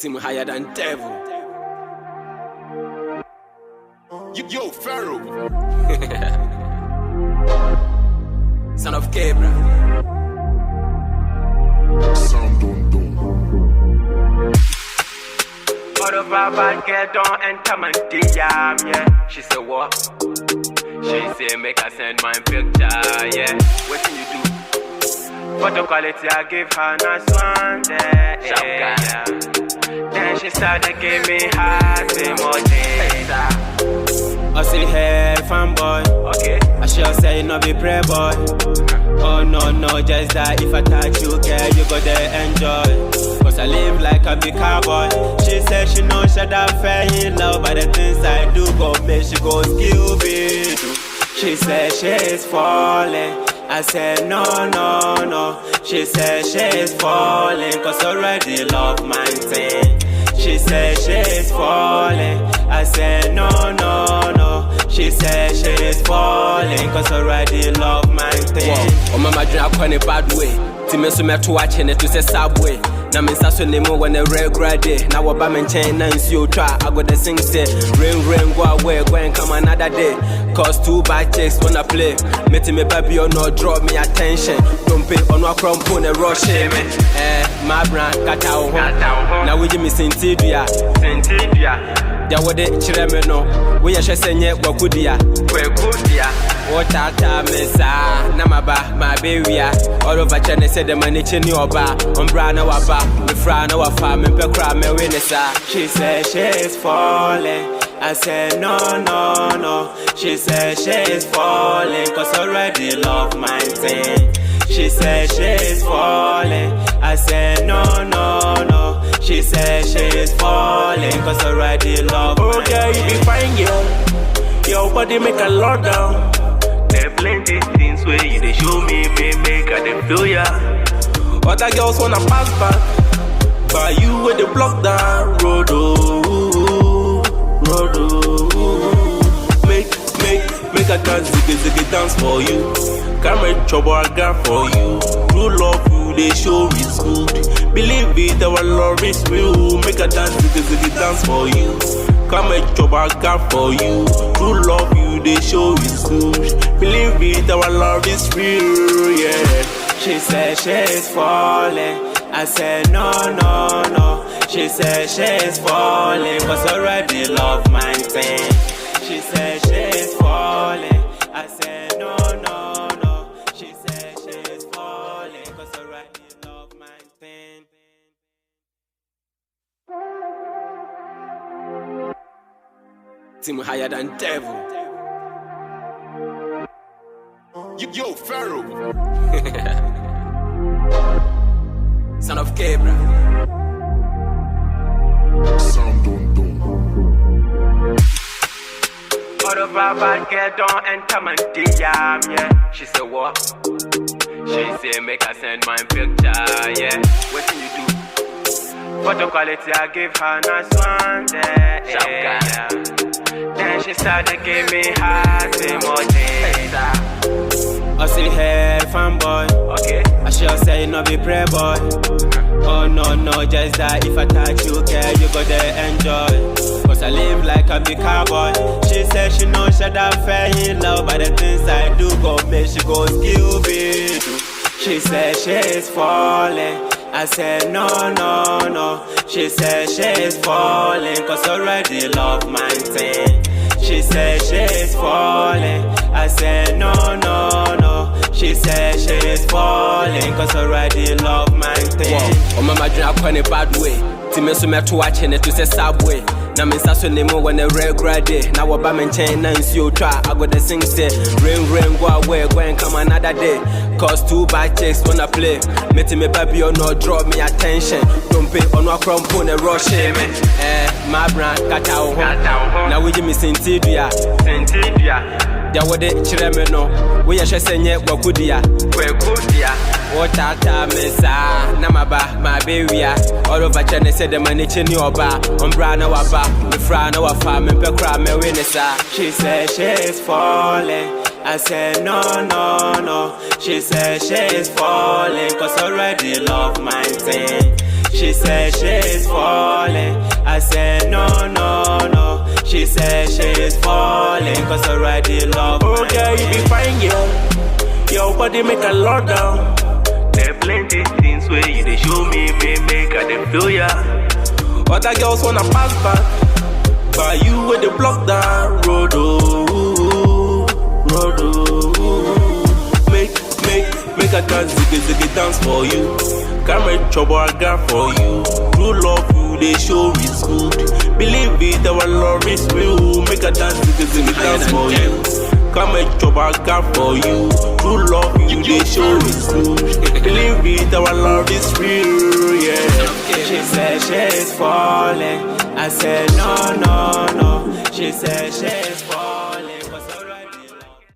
Team higher than devil. Yo, Pharaoh. Son of Gabriel. Sound don't do. All the bad girl don't enter my DM, yeah. She said what? She say make her send my picture, yeah. What can you do? Photo quality I give her nice one, yeah. Then she started give me heart emojis. I see hey fanboy. Okay. I sure say no be pray boy. Oh no, just that if I touch you, girl, you go there enjoy. Cause I live like a big cowboy. She said she know shut up, fair in love, but the things I do go make she go Scooby-Doo. She said she's falling. I said no. She said she's falling, cause already love my thing. She said she's falling. I said no. She said she's falling, cause already love my thing. Oh mama dream I in a bad way. Timmy so me to watching it to say subway. Na me saso nemo when a regular day. Now what I'm chain na you try. I go the sing say rain go away, go and come another day. Cause two bad chicks wanna play. Meeting me baby or no draw me attention. Don't pay on what crumb put a rush me. My brand katao ho. Now we give me Sentidia. Ya wode chireme no. We ya shese nye wakudia. Otata mesa na my baby ya. All over China said the money chini oba. Umbra na waba, me fra na wafa, me pe kra me winisa. She said she's falling. I said no. She said she's falling, cause already love my thing. She said she's falling. I said no. She said she's falling, cause already love my thing. Okay, you be fine, girl. Your body make a lot down. There plenty things where you they show me, make I they feel ya. Other girls wanna pass back, but you with the block down road. Make a dance, ziggy dance for you. Can't make trouble I got for you. True love you, they show is good. Believe it, our love is real. Make a dance, ziggy dance for you. Can't make trouble I got for you. True love you, they show is good. Believe it, our love is real, yeah. She said she's falling. I said no. She said she's falling, cause already love my thing. She said she's falling. I said no. She said she's falling, cause already love my thing. Team higher than devil. Yo, Pharaoh. Son of Gabriel. Sound don't do. All the bad girl don't enter my DM, yeah. She said what? She say make her send my picture, yeah. What can you do? Photo quality I give her nice one, yeah. Then she started give me heart emojis. I see hey fanboy. Okay. I sure say no be pray boy. Oh no, just that if I touch you, girl, you go there enjoy. Cause I live like a big cowboy. She said she know shut up, fair in love, but the things I do go make she go Scooby-Doo. She said she's falling. I said no. She said she's falling, cause already love my thing. She said she's falling. I said no. She said she's falling, cause already love my thing. Oh mama dream I in a bad way. Timmy so me to watching it to say subway. Na me saso nemo when a regular day. Now what I'm chain na you try. I go the sing say rain go away, go and come another day. Cause two bad chicks wanna play. Meeting me baby or no draw me attention. Don't pay on what crumb put a rush me. My brand katao ho. Now we give me Sentidia. Ya wode chireme no. We ya shese nye wakudia. Otata mesa na my baby ya. All over China said the money chini oba. Umbra na waba, me fra na wafa, me pe kra me winisa. She said she's falling. I said no. She said she's falling, cause already love my thing. She said she's falling. I said no, no, no. She said she's falling, cause already love. Oh girl, you be fine, girl. Your body make a lot down. There plenty things where you they show me, make I dey feel ya. Other girls wanna pass back, but you with the block down road, oh, road, oh. Make a dance, ziggy dance for you. Can't make trouble, I got for you. True love, you they show is good. Believe it, our love is real. Make a dance, ziggy dance for you. Can't make trouble, I got for you. True love, you they show is good. Believe it, our love is real, yeah. She said she's falling. I said no, no, no. She said she's